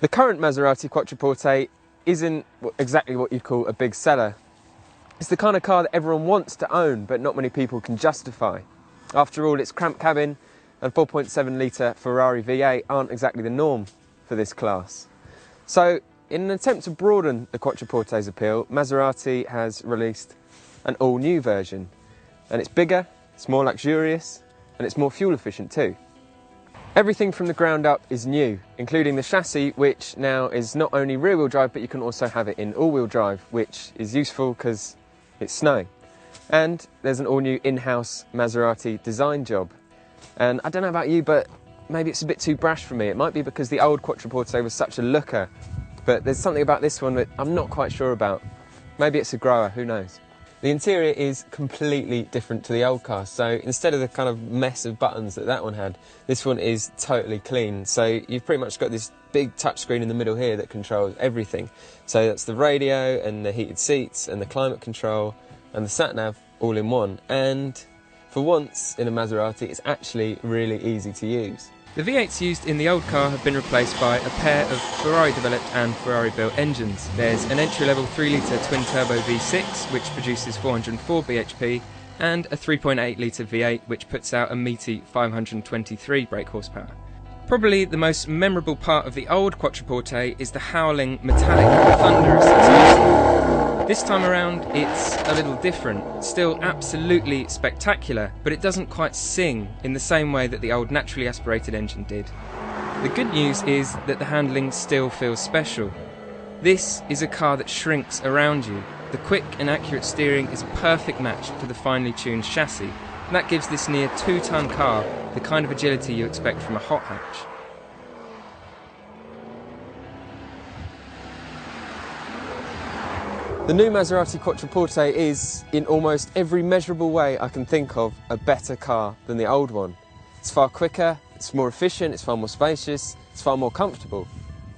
The current Maserati Quattroporte isn't exactly what you'd call a big seller. It's the kind of car that everyone wants to own, but not many people can justify. After all, its cramped cabin and 4.7 litre Ferrari V8 aren't exactly the norm for this class. So, in an attempt to broaden the Quattroporte's appeal, Maserati has released an all-new version. And it's bigger, it's more luxurious, and it's more fuel efficient too. Everything from the ground up is new, including the chassis, which now is not only rear-wheel drive, but you can also have it in all-wheel drive, which is useful because it's snowing. And there's an all-new in-house Maserati design job. And I don't know about you, but maybe it's a bit too brash for me. It might be because the old Quattroporte was such a looker, but there's something about this one that I'm not quite sure about. Maybe it's a grower, who knows? The interior is completely different to the old car, so instead of the kind of mess of buttons that one had, this one is totally clean. So you've pretty much got this big touchscreen in the middle here that controls everything. So that's the radio and the heated seats and the climate control and the sat-nav all in one. And for once in a Maserati, it's actually really easy to use. The V8s used in the old car have been replaced by a pair of Ferrari-developed and Ferrari-built engines. There's an entry-level 3-litre twin-turbo V6, which produces 404 bhp, and a 3.8-litre V8, which puts out a meaty 523 brake horsepower. Probably the most memorable part of the old Quattroporte is the howling, metallic, thunderous exhaust. This time around, it's a little different. Still absolutely spectacular, but it doesn't quite sing in the same way that the old naturally aspirated engine did. The good news is that the handling still feels special. This is a car that shrinks around you. The quick and accurate steering is a perfect match for the finely tuned chassis, and that gives this near 2-ton car the kind of agility you expect from a hot hatch. The new Maserati Quattroporte is, in almost every measurable way I can think of, a better car than the old one. It's far quicker, it's more efficient, it's far more spacious, it's far more comfortable.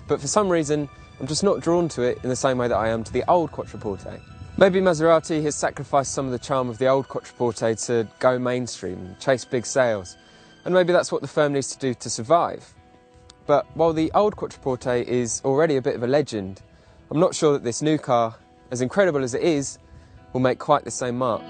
But for some reason, I'm just not drawn to it in the same way that I am to the old Quattroporte. Maybe Maserati has sacrificed some of the charm of the old Quattroporte to go mainstream and chase big sales. And maybe that's what the firm needs to do to survive. But while the old Quattroporte is already a bit of a legend, I'm not sure that this new car, as incredible as it is, will make quite the same mark.